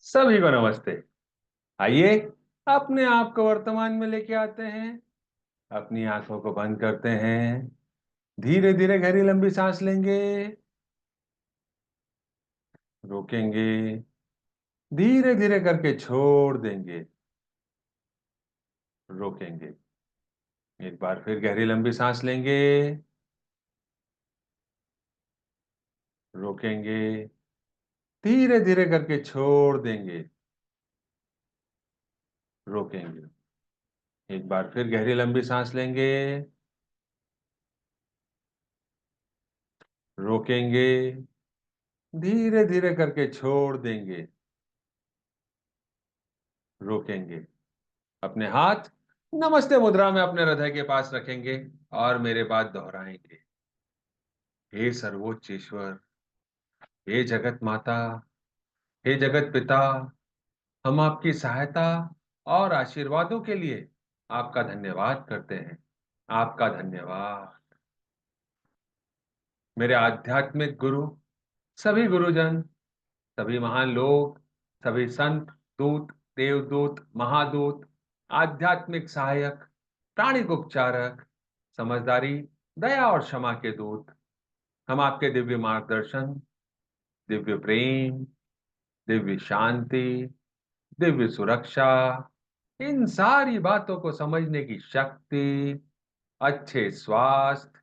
सभी को नमस्ते। आइए अपने आप को वर्तमान में लेके आते हैं। अपनी आंखों को बंद करते हैं। धीरे धीरे गहरी लंबी सांस लेंगे। रोकेंगे। धीरे धीरे करके छोड़ देंगे। रोकेंगे। एक बार फिर गहरी लंबी सांस लेंगे। रोकेंगे। धीरे धीरे करके छोड़ देंगे। रोकेंगे। एक बार फिर गहरी लंबी सांस लेंगे। रोकेंगे। धीरे धीरे करके छोड़ देंगे। रोकेंगे। अपने हाथ नमस्ते मुद्रा में अपने हृदय के पास रखेंगे और मेरे बाद दोहराएंगे। हे सर्वोच्च ईश्वर, हे जगत माता, हे जगत पिता, हम आपकी सहायता और आशीर्वादों के लिए आपका धन्यवाद करते हैं। आपका धन्यवाद। मेरे आध्यात्मिक गुरु, सभी गुरुजन, सभी महान लोग, सभी संत, दूत, देवदूत, महादूत, आध्यात्मिक सहायक, प्राणिक उपचारक, समझदारी, दया और क्षमा के दूत, हम आपके दिव्य मार्गदर्शन, दिव्य प्रेम, दिव्य शांति, दिव्य सुरक्षा, इन सारी बातों को समझने की शक्ति, अच्छे स्वास्थ्य,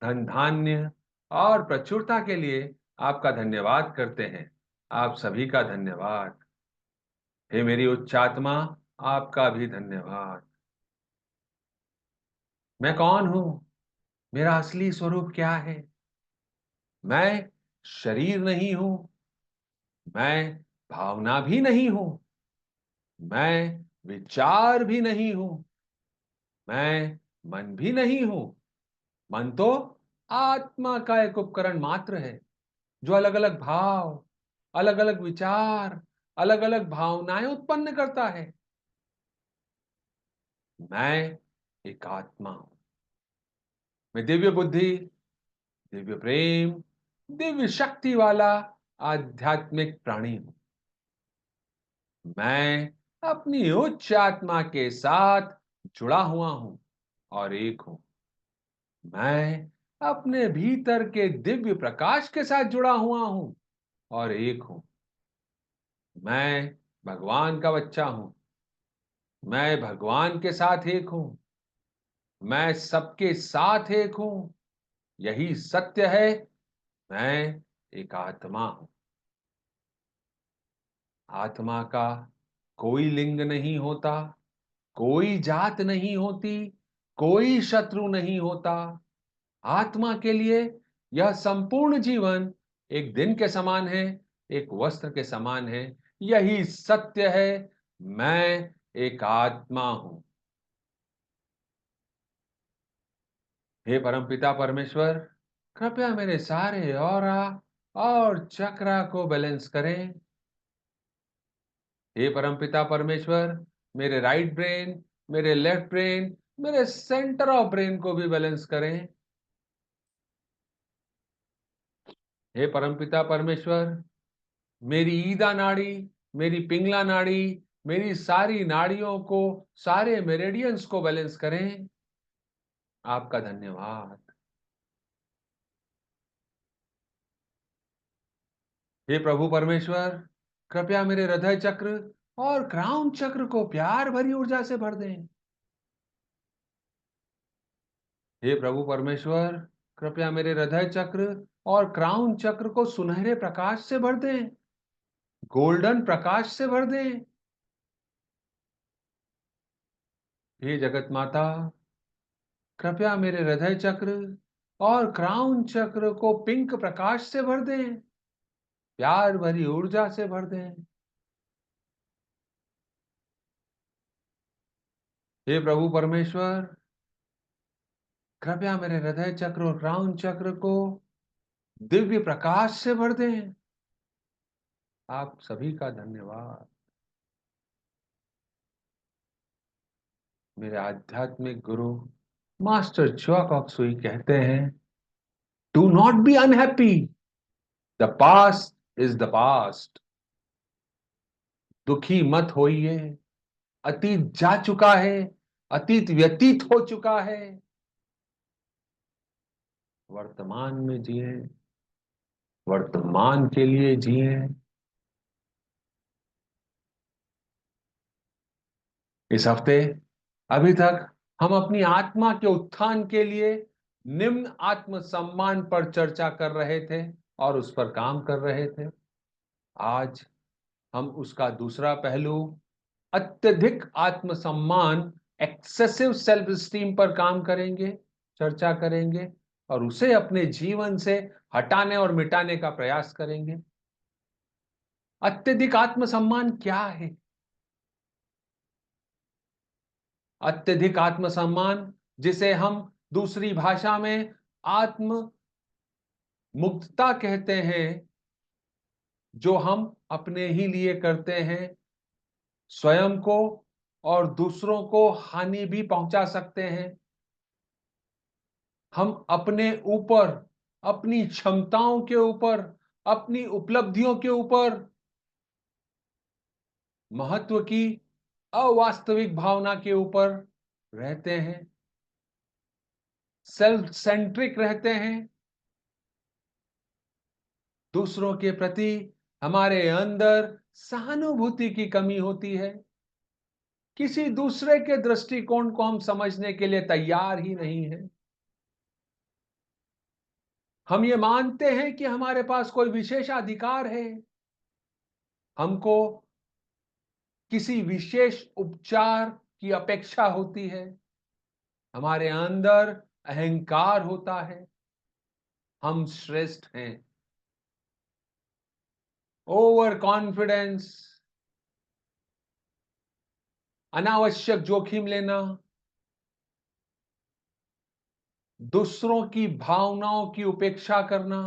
धन धान्य और प्रचुरता के लिए आपका धन्यवाद करते हैं। आप सभी का धन्यवाद। हे मेरी उच्च आत्मा, आपका भी धन्यवाद। मैं कौन हूं? मेरा असली स्वरूप क्या है? मैं शरीर नहीं हूं। मैं भावना भी नहीं हूं। मैं विचार भी नहीं हूं। मैं मन भी नहीं हूं। मन तो आत्मा का एक उपकरण मात्र है जो अलग अलग भाव, अलग अलग विचार, अलग अलग भावनाएं उत्पन्न करता है। मैं एक आत्मा हूं। मैं दिव्य बुद्धि, दिव्य प्रेम, दिव्य शक्ति वाला आध्यात्मिक प्राणी हूं। मैं अपनी उच्च आत्मा के साथ जुड़ा हुआ हूं और एक हूं। मैं अपने भीतर के दिव्य प्रकाश के साथ जुड़ा हुआ हूं और एक हूं। मैं भगवान का बच्चा हूं। मैं भगवान के साथ एक हूं। मैं सबके साथ एक हूं। यही सत्य है। मैं एक आत्मा हूं। आत्मा का कोई लिंग नहीं होता, कोई जात नहीं होती, कोई शत्रु नहीं होता। आत्मा के लिए यह संपूर्ण जीवन एक दिन के समान है, एक वस्त्र के समान है। यही सत्य है। मैं एक आत्मा हूं। हे परमपिता परमेश्वर, कृपया मेरे सारे ऑरा और चक्रा को बैलेंस करें। हे परमपिता परमेश्वर, मेरे राइट ब्रेन, मेरे लेफ्ट ब्रेन, मेरे सेंटर ऑफ ब्रेन को भी बैलेंस करें। हे परमपिता परमेश्वर, मेरी ईदा नाड़ी, मेरी पिंगला नाड़ी, मेरी सारी नाड़ियों को, सारे मेरिडियंस को बैलेंस करें। आपका धन्यवाद। हे प्रभु परमेश्वर, कृपया मेरे हृदय चक्र और क्राउन चक्र को प्यार भरी ऊर्जा से भर दें। हे प्रभु परमेश्वर, कृपया मेरे हृदय चक्र और क्राउन चक्र को सुनहरे प्रकाश से भर दें, गोल्डन प्रकाश से भर दें। हे जगत माता, कृपया मेरे हृदय चक्र और क्राउन चक्र को पिंक प्रकाश से भर दें, प्यार भरी ऊर्जा से भर दें। हे प्रभु परमेश्वर, कृपया मेरे हृदय चक्र और क्राउन चक्र को दिव्य प्रकाश से भर दें। आप सभी का धन्यवाद। मेरे आध्यात्मिक गुरु मास्टर च्योक सुई कहते हैं, do not be unhappy, the past is the past. दुखी मत होइए। अतीत जा चुका है, अतीत व्यतीत हो चुका है। वर्तमान में जिए, वर्तमान के लिए जिए। इस हफ्ते अभी तक हम अपनी आत्मा के उत्थान के लिए निम्न आत्म सम्मान पर चर्चा कर रहे थे और उस पर काम कर रहे थे। आज हम उसका दूसरा पहलू, अत्यधिक आत्मसम्मान, एक्सेसिव सेल्फ स्टीम पर काम करेंगे, चर्चा करेंगे और उसे अपने जीवन से हटाने और मिटाने का प्रयास करेंगे। अत्यधिक आत्मसम्मान क्या है? अत्यधिक आत्मसम्मान, जिसे हम दूसरी भाषा में आत्म मुक्तता कहते हैं, जो हम अपने ही लिए करते हैं, स्वयं को और दूसरों को हानि भी पहुंचा सकते हैं। हम अपने ऊपर, अपनी क्षमताओं के ऊपर, अपनी उपलब्धियों के ऊपर महत्व की अवास्तविक भावना के ऊपर रहते हैं, सेल्फ सेंट्रिक रहते हैं। दूसरों के प्रति हमारे अंदर सहानुभूति की कमी होती है। किसी दूसरे के दृष्टिकोण को हम समझने के लिए तैयार ही नहीं है। हम ये मानते हैं कि हमारे पास कोई विशेषाधिकार है, हमको किसी विशेष उपचार की अपेक्षा होती है, हमारे अंदर अहंकार होता है, हम श्रेष्ठ हैं। ओवर कॉन्फिडेंस, अनावश्यक जोखिम लेना, दूसरों की भावनाओं की उपेक्षा करना,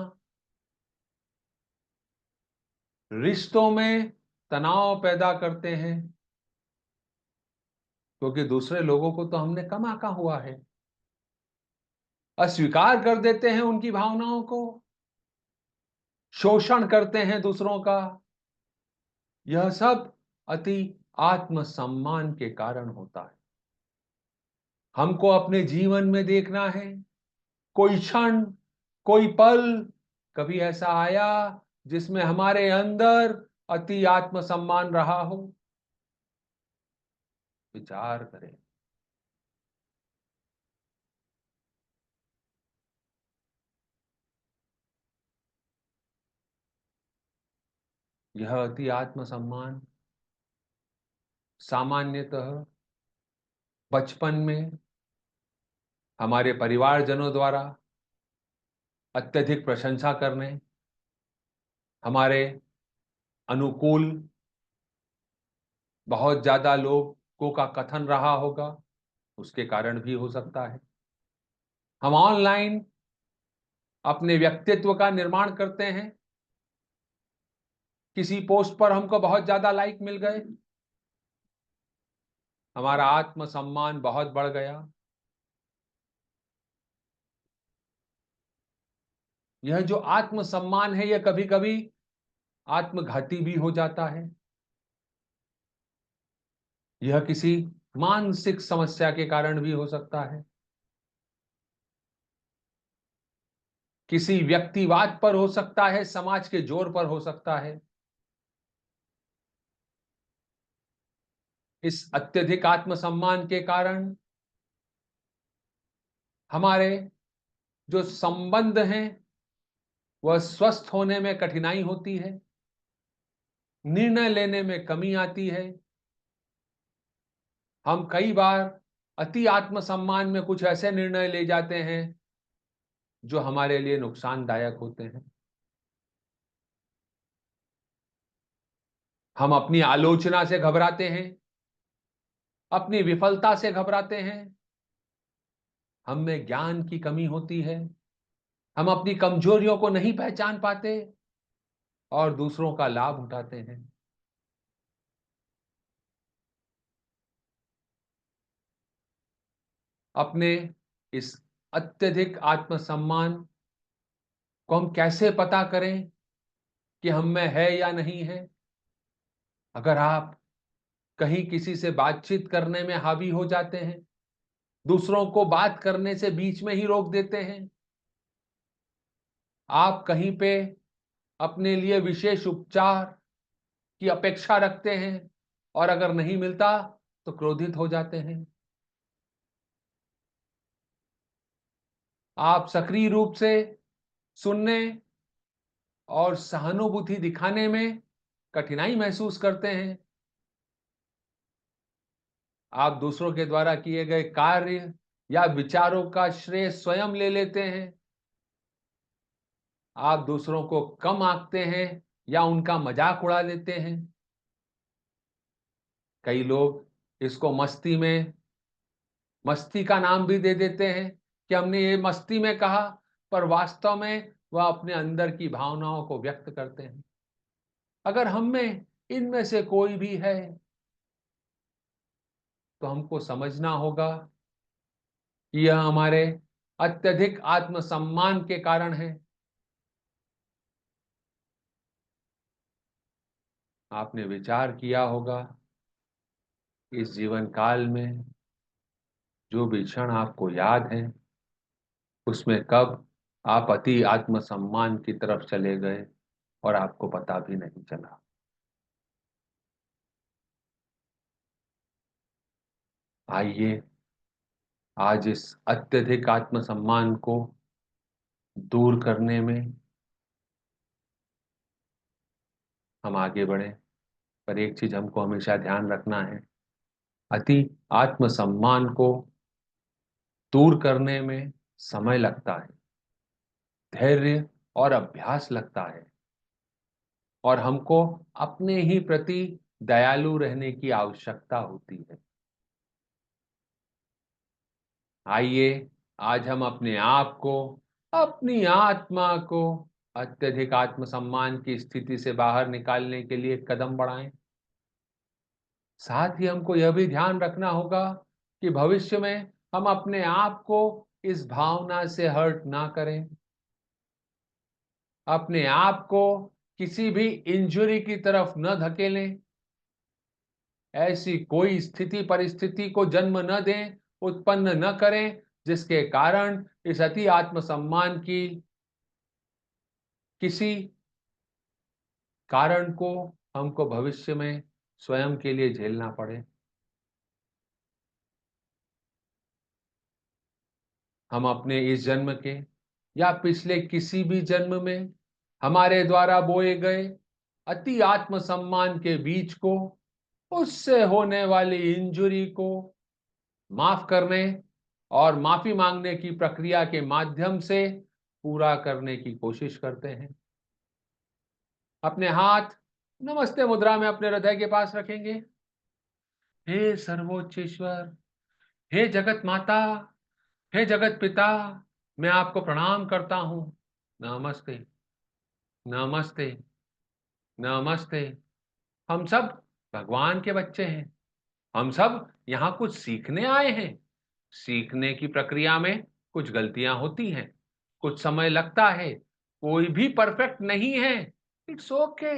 रिश्तों में तनाव पैदा करते हैं, क्योंकि दूसरे लोगों को तो हमने कम आंका हुआ है। अस्वीकार कर देते हैं उनकी भावनाओं को, शोषण करते हैं दूसरों का। यह सब अति आत्मसम्मान के कारण होता है। हमको अपने जीवन में देखना है, कोई क्षण, कोई पल कभी ऐसा आया जिसमें हमारे अंदर अति आत्मसम्मान रहा हो? विचार करें। यह अति आत्मसम्मान सामान्यतः बचपन में हमारे परिवारजनों द्वारा अत्यधिक प्रशंसा करने, हमारे अनुकूल बहुत ज्यादा लोगों का कथन रहा होगा, उसके कारण भी हो सकता है। हम ऑनलाइन अपने व्यक्तित्व का निर्माण करते हैं, किसी पोस्ट पर हमको बहुत ज्यादा लाइक मिल गए, हमारा आत्मसम्मान बहुत बढ़ गया। यह जो आत्मसम्मान है, यह कभी कभी आत्मघाती भी हो जाता है। यह किसी मानसिक समस्या के कारण भी हो सकता है, किसी व्यक्तिवाद पर हो सकता है, समाज के जोर पर हो सकता है। इस अत्यधिक आत्मसम्मान के कारण हमारे जो संबंध हैं, वह स्वस्थ होने में कठिनाई होती है, निर्णय लेने में कमी आती है। हम कई बार अति आत्मसम्मान में कुछ ऐसे निर्णय ले जाते हैं जो हमारे लिए नुकसानदायक होते हैं। हम अपनी आलोचना से घबराते हैं, अपनी विफलता से घबराते हैं, हम में ज्ञान की कमी होती है, हम अपनी कमजोरियों को नहीं पहचान पाते और दूसरों का लाभ उठाते हैं। अपने इस अत्यधिक आत्मसम्मान को हम कैसे पता करें कि हम में है या नहीं है? अगर आप कहीं किसी से बातचीत करने में हावी हो जाते हैं, दूसरों को बात करने से बीच में ही रोक देते हैं, आप कहीं पे अपने लिए विशेष उपचार की अपेक्षा रखते हैं और अगर नहीं मिलता तो क्रोधित हो जाते हैं, आप सक्रिय रूप से सुनने और सहानुभूति दिखाने में कठिनाई महसूस करते हैं, आप दूसरों के द्वारा किए गए कार्य या विचारों का श्रेय स्वयं ले लेते हैं, आप दूसरों को कम आंकते हैं या उनका मजाक उड़ा लेते हैं। कई लोग इसको मस्ती का नाम भी दे देते हैं कि हमने ये मस्ती में कहा, पर वास्तव में वह अपने अंदर की भावनाओं को व्यक्त करते हैं। अगर हम में इनमें से कोई भी है तो हमको समझना होगा कि यह हमारे अत्यधिक आत्मसम्मान के कारण है। आपने विचार किया होगा इस जीवन काल में जो भी क्षण आपको याद है उसमें कब आप अति आत्मसम्मान की तरफ चले गए और आपको पता भी नहीं चला। आइए आज इस अत्यधिक आत्मसम्मान को दूर करने में हम आगे बढ़े। पर एक चीज हमको हमेशा ध्यान रखना है, अति आत्मसम्मान को दूर करने में समय लगता है, धैर्य और अभ्यास लगता है और हमको अपने ही प्रति दयालु रहने की आवश्यकता होती है। आइए आज हम अपने आप को, अपनी आत्मा को अत्यधिक आत्मसम्मान की स्थिति से बाहर निकालने के लिए कदम बढ़ाएं। साथ ही हमको यह भी ध्यान रखना होगा कि भविष्य में हम अपने आप को इस भावना से हर्ट ना करें, अपने आप को किसी भी इंजुरी की तरफ न धकेलें, ऐसी कोई स्थिति परिस्थिति को जन्म न दें, उत्पन्न न करें जिसके कारण इस अति आत्मसम्मान की किसी कारण को हमको भविष्य में स्वयं के लिए झेलना पड़े। हम अपने इस जन्म के या पिछले किसी भी जन्म में हमारे द्वारा बोए गए अति आत्मसम्मान के बीज को, उससे होने वाली इंजुरी को माफ करने और माफी मांगने की प्रक्रिया के माध्यम से पूरा करने की कोशिश करते हैं। अपने हाथ नमस्ते मुद्रा में अपने हृदय के पास रखेंगे। हे सर्वोच्च ईश्वर, हे जगत माता, हे जगत पिता, मैं आपको प्रणाम करता हूं। नमस्ते, नमस्ते, नमस्ते। हम सब भगवान के बच्चे हैं। हम सब यहाँ कुछ सीखने आए हैं। सीखने की प्रक्रिया में कुछ गलतियां होती हैं, कुछ समय लगता है, कोई भी परफेक्ट नहीं है। It's okay.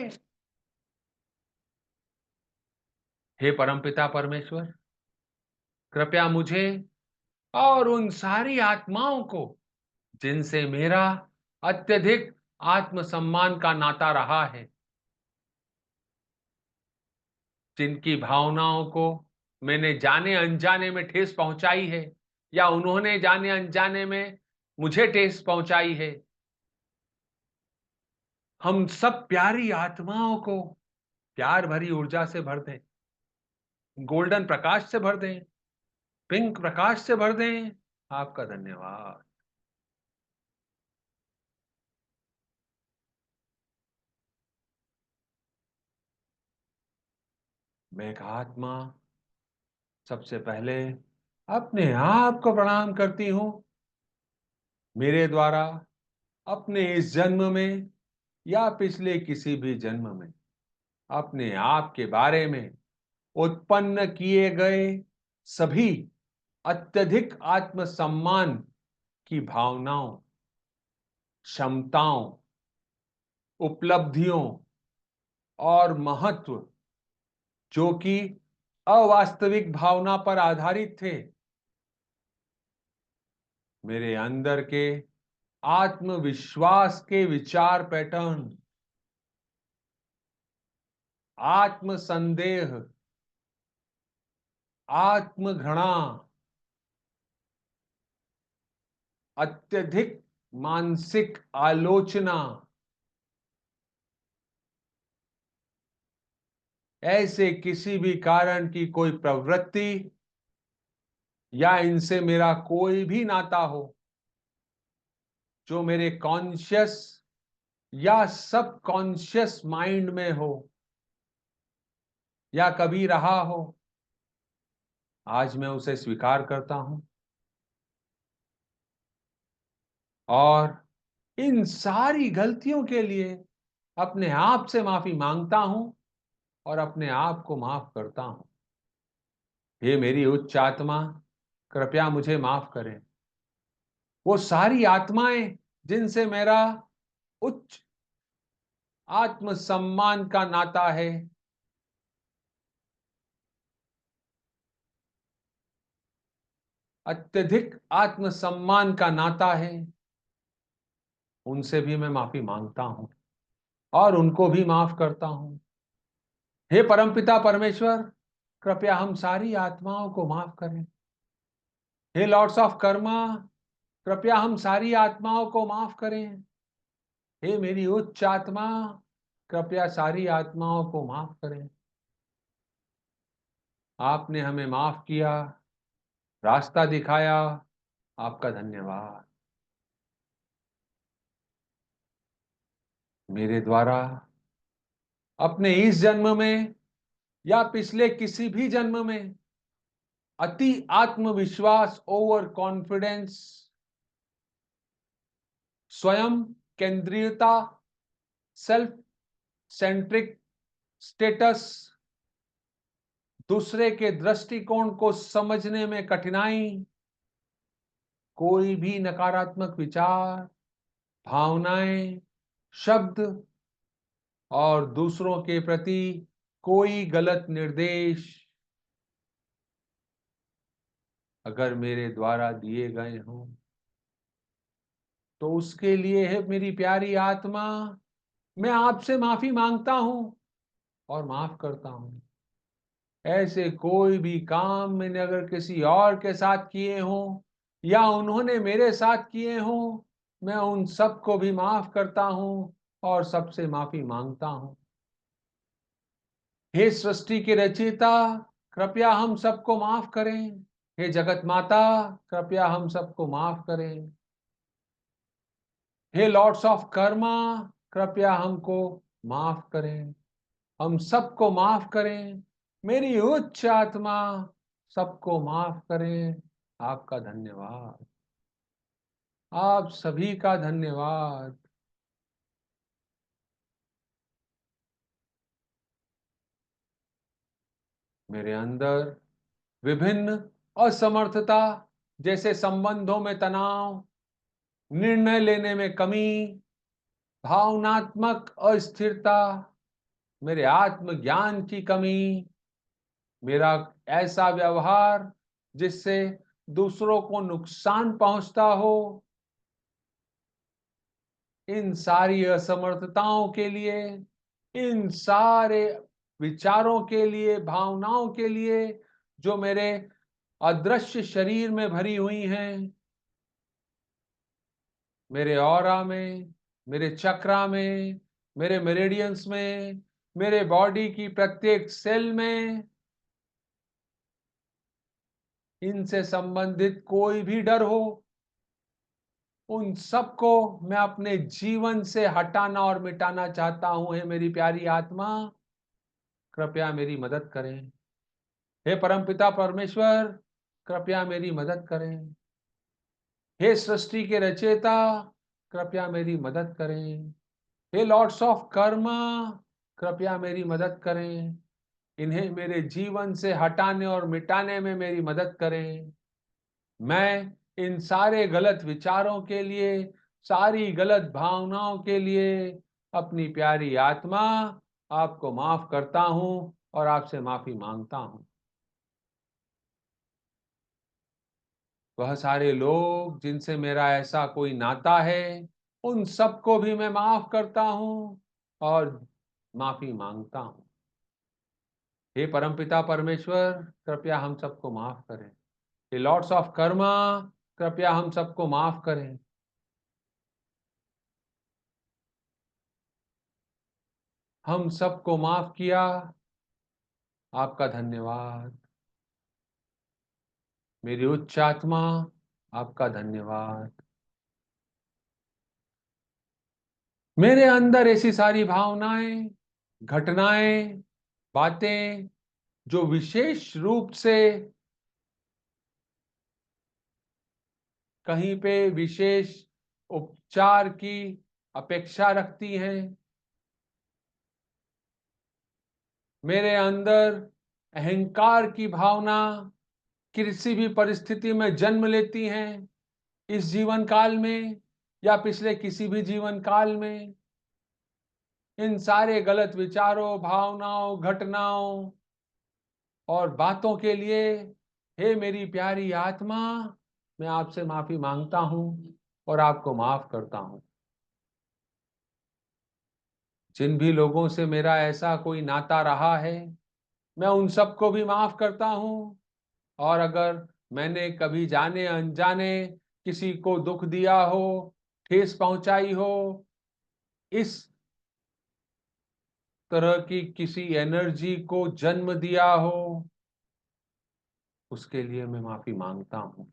हे परमपिता परमेश्वर, कृपया मुझे और उन सारी आत्माओं को जिनसे मेरा अत्यधिक आत्मसम्मान का नाता रहा है, जिनकी भावनाओं को मैंने जाने अनजाने में ठेस पहुंचाई है या उन्होंने जाने अनजाने में मुझे ठेस पहुंचाई है, हम सब प्यारी आत्माओं को प्यार भरी ऊर्जा से भर दें, गोल्डन प्रकाश से भर दें, पिंक प्रकाश से भर दें। आपका धन्यवाद। मैं एक आत्मा सबसे पहले अपने आप को प्रणाम करती हूं। मेरे द्वारा अपने इस जन्म में या पिछले किसी भी जन्म में अपने आप के बारे में उत्पन्न किए गए सभी अत्यधिक आत्मसम्मान की भावनाओं, क्षमताओं, उपलब्धियों और महत्व जो कि अवास्तविक भावना पर आधारित थे। मेरे अंदर के आत्मविश्वास के विचार पैटर्न, आत्म संदेह, आत्म घृणा, अत्यधिक मानसिक आलोचना, ऐसे किसी भी कारण की कोई प्रवृत्ति या इनसे मेरा कोई भी नाता हो जो मेरे कॉन्शियस या सबकॉन्शियस माइंड में हो या कभी रहा हो, आज मैं उसे स्वीकार करता हूं और इन सारी गलतियों के लिए अपने आप से माफी मांगता हूं और अपने आप को माफ करता हूं। हे मेरी उच्च आत्मा, कृपया मुझे माफ करें। वो सारी आत्माएं जिनसे मेरा उच्च आत्मसम्मान का नाता है, अत्यधिक आत्मसम्मान का नाता है, उनसे भी मैं माफी मांगता हूं और उनको भी माफ करता हूं। हे परमपिता परमेश्वर, कृपया हम सारी आत्माओं को माफ करें। हे लॉर्ड्स ऑफ कर्मा, कृपया हम सारी आत्माओं को माफ करें। हे मेरी उच्च आत्मा, कृपया सारी आत्माओं को माफ करें। आपने हमें माफ किया, रास्ता दिखाया, आपका धन्यवाद। मेरे द्वारा अपने इस जन्म में या पिछले किसी भी जन्म में अति आत्मविश्वास, ओवर कॉन्फिडेंस, स्वयं केंद्रीयता, सेल्फ सेंट्रिक स्टेटस, दूसरे के दृष्टिकोण को समझने में कठिनाई, कोई भी नकारात्मक विचार, भावनाएं, शब्द और दूसरों के प्रति कोई गलत निर्देश अगर मेरे द्वारा दिए गए हों, तो उसके लिए है मेरी प्यारी आत्मा, मैं आपसे माफी मांगता हूं और माफ करता हूं। ऐसे कोई भी काम मैंने अगर किसी और के साथ किए हों या उन्होंने मेरे साथ किए हों, मैं उन सबको भी माफ करता हूं और सबसे माफी मांगता हूं। हे सृष्टि के रचयिता, कृपया हम सबको माफ करें। हे जगत माता, कृपया हम सबको माफ करें। हे लॉर्ड्स ऑफ कर्मा, कृपया हमको माफ करें। हम सबको माफ करें। मेरी उच्च आत्मा सबको माफ करें। आपका धन्यवाद। आप सभी का धन्यवाद। मेरे अंदर विभिन्न असमर्थता, जैसे संबंधों में तनाव, निर्णय लेने में कमी, भावनात्मक अस्थिरता, मेरे आत्मज्ञान की कमी, मेरा ऐसा व्यवहार जिससे दूसरों को नुकसान पहुंचता हो, इन सारी असमर्थताओं के लिए, इन सारे विचारों के लिए, भावनाओं के लिए जो मेरे अदृश्य शरीर में भरी हुई हैं, मेरे ऑरा में, मेरे चक्रा में, मेरे मेरिडियंस में, मेरे बॉडी की प्रत्येक सेल में, इनसे संबंधित कोई भी डर हो, उन सबको मैं अपने जीवन से हटाना और मिटाना चाहता हूं। हे मेरी प्यारी आत्मा, कृपया मेरी मदद करें। हे परमपिता परमेश्वर, कृपया मेरी मदद करें। हे सृष्टि के रचयिता, कृपया मेरी मदद करें। हे लॉर्ड्स ऑफ कर्मा, कृपया मेरी मदद करें। इन्हें मेरे जीवन से हटाने और मिटाने में मेरी मदद करें। मैं इन सारे गलत विचारों के लिए, सारी गलत भावनाओं के लिए अपनी प्यारी आत्मा आपको माफ करता हूं और आपसे माफी मांगता हूं। वह सारे लोग जिनसे मेरा ऐसा कोई नाता है, उन सबको भी मैं माफ करता हूं और माफी मांगता हूं। हे परमपिता परमेश्वर, कृपया हम सबको माफ करें। हे लॉर्ड्स ऑफ कर्मा, कृपया हम सबको माफ करें। हम सबको माफ किया, आपका धन्यवाद। मेरी उच्च आत्मा, आपका धन्यवाद। मेरे अंदर ऐसी सारी भावनाएं, घटनाएं, बातें जो विशेष रूप से कहीं पे विशेष उपचार की अपेक्षा रखती हैं, मेरे अंदर अहंकार की भावना किसी भी परिस्थिति में जन्म लेती हैं, इस जीवन काल में या पिछले किसी भी जीवन काल में, इन सारे गलत विचारों, भावनाओं, घटनाओं और बातों के लिए हे मेरी प्यारी आत्मा, मैं आपसे माफी मांगता हूं और आपको माफ करता हूं। जिन भी लोगों से मेरा ऐसा कोई नाता रहा है, मैं उन सबको भी माफ करता हूं। और अगर मैंने कभी जाने अनजाने किसी को दुख दिया हो, ठेस पहुंचाई हो, इस तरह की किसी एनर्जी को जन्म दिया हो, उसके लिए मैं माफी मांगता हूं।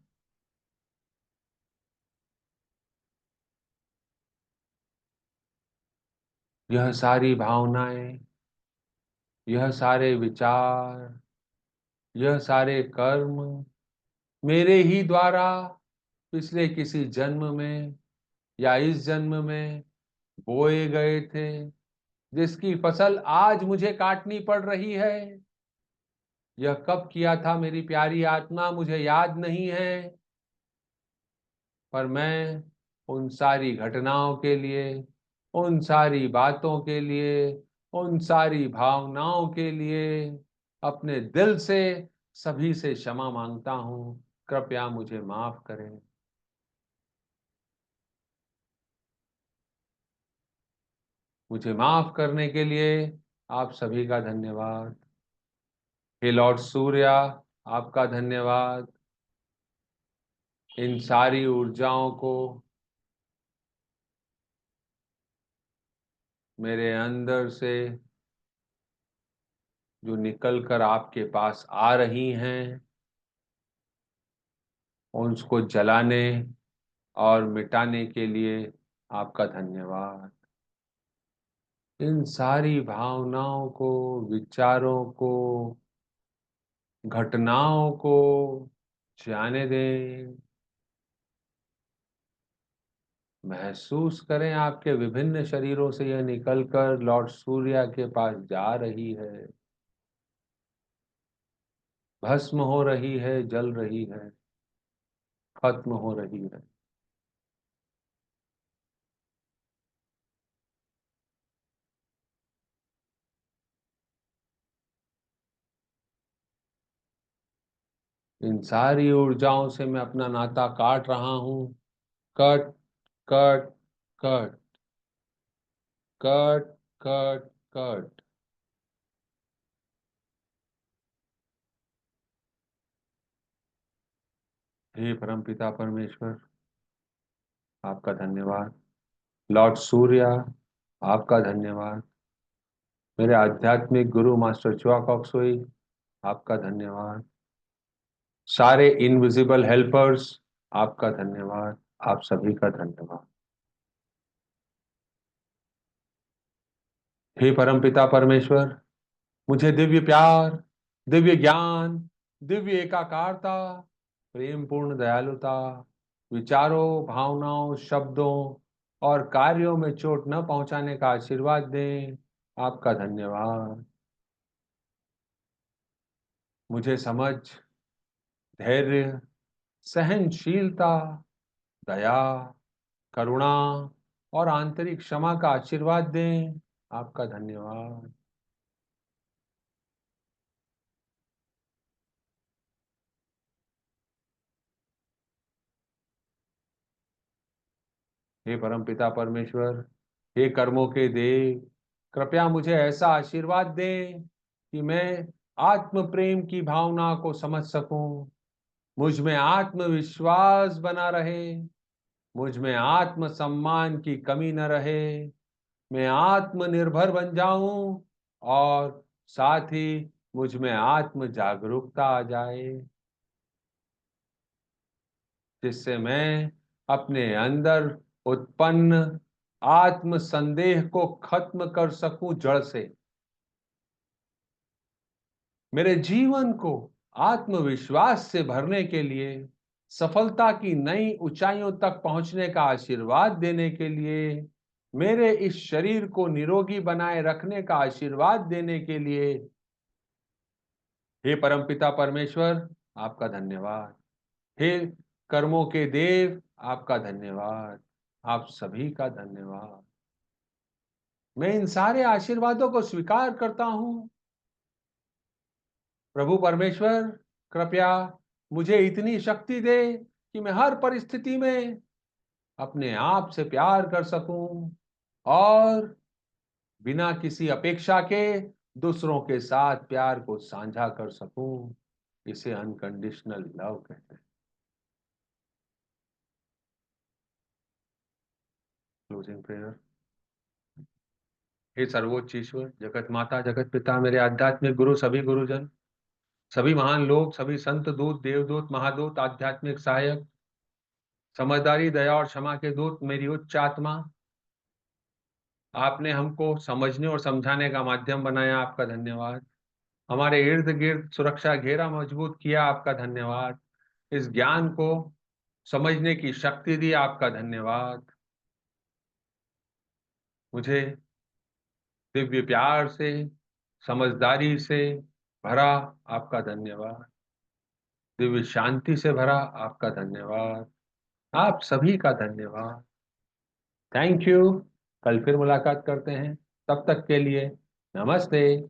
यह सारी भावनाएं, यह सारे विचार, यह सारे कर्म मेरे ही द्वारा पिछले किसी जन्म में या इस जन्म में बोए गए थे, जिसकी फसल आज मुझे काटनी पड़ रही है। यह कब किया था मेरी प्यारी आत्मा, मुझे याद नहीं है, पर मैं उन सारी घटनाओं के लिए, उन सारी बातों के लिए, उन सारी भावनाओं के लिए अपने दिल से सभी से क्षमा मांगता हूं। कृपया मुझे माफ करें। मुझे माफ करने के लिए आप सभी का धन्यवाद। हे लॉर्ड सूर्या, आपका धन्यवाद। इन सारी ऊर्जाओं को मेरे अंदर से जो निकल कर आपके पास आ रही हैं, उसको जलाने और मिटाने के लिए आपका धन्यवाद। इन सारी भावनाओं को, विचारों को, घटनाओं को जाने दें। महसूस करें आपके विभिन्न शरीरों से यह निकलकर लॉर्ड सूर्य के पास जा रही है, भस्म हो रही है, जल रही है, खत्म हो रही है। इन सारी ऊर्जाओं से मैं अपना नाता काट रहा हूं। Cut, cut, cut, cut, cut, cut. हे परमपिता परमेश्वर, आपका धन्यवाद। लॉर्ड सूर्य, आपका धन्यवाद। मेरे आध्यात्मिक गुरु मास्टर चुआ कॉक्सोई, आपका धन्यवाद। सारे इनविजिबल हेल्पर्स, आपका धन्यवाद। आप सभी का धन्यवाद। हे परमपिता परमेश्वर, मुझे दिव्य प्यार, दिव्य ज्ञान, दिव्य एकाकारता, प्रेम पूर्ण दयालुता, विचारों, भावनाओं, शब्दों और कार्यों में चोट न पहुंचाने का आशीर्वाद दें। आपका धन्यवाद। मुझे समझ, धैर्य, सहनशीलता, दया, करुणा और आंतरिक क्षमा का आशीर्वाद दें। आपका धन्यवाद। हे परमपिता परमेश्वर, हे कर्मों के देव, कृपया मुझे ऐसा आशीर्वाद दें कि मैं आत्म प्रेम की भावना को समझ सकूं, मुझ में आत्मविश्वास बना रहे, मुझ में आत्म सम्मान की कमी न रहे, मैं आत्मनिर्भर बन जाऊं और साथ ही मुझ में आत्म जागरूकता आ जाए, जिससे मैं अपने अंदर उत्पन्न आत्म संदेह को खत्म कर सकूं जड़ से, मेरे जीवन को आत्मविश्वास से भरने के लिए, सफलता की नई ऊंचाइयों तक पहुंचने का आशीर्वाद देने के लिए, मेरे इस शरीर को निरोगी बनाए रखने का आशीर्वाद देने के लिए, हे परमपिता परमेश्वर, आपका धन्यवाद। हे कर्मों के देव, आपका धन्यवाद। आप सभी का धन्यवाद। मैं इन सारे आशीर्वादों को स्वीकार करता हूं। प्रभु परमेश्वर, कृपया मुझे इतनी शक्ति दे कि मैं हर परिस्थिति में अपने आप से प्यार कर सकूं और बिना किसी अपेक्षा के दूसरों के साथ प्यार को साझा कर सकूं। इसे अनकंडीशनल लव कहते हैं। Closing prayer. हे सर्वोच्च ईश्वर, जगत माता, जगत पिता, मेरे आध्यात्मिक गुरु, सभी गुरुजन, सभी महान लोग, सभी संत दूत, देवदूत, महादूत, आध्यात्मिक सहायक, समझदारी, दया और क्षमा के दूत, मेरी उच्च आत्मा, आपने हमको समझने और समझाने का माध्यम बनाया, आपका धन्यवाद। हमारे इर्द गिर्द सुरक्षा घेरा मजबूत किया, आपका धन्यवाद। इस ज्ञान को समझने की शक्ति दी, आपका धन्यवाद। मुझे दिव्य प्यार से, समझदारी से भरा, आपका धन्यवाद। दिव्य शांति से भरा, आपका धन्यवाद। आप सभी का धन्यवाद। Thank you. कल फिर मुलाकात करते हैं। तब तक के लिए नमस्ते।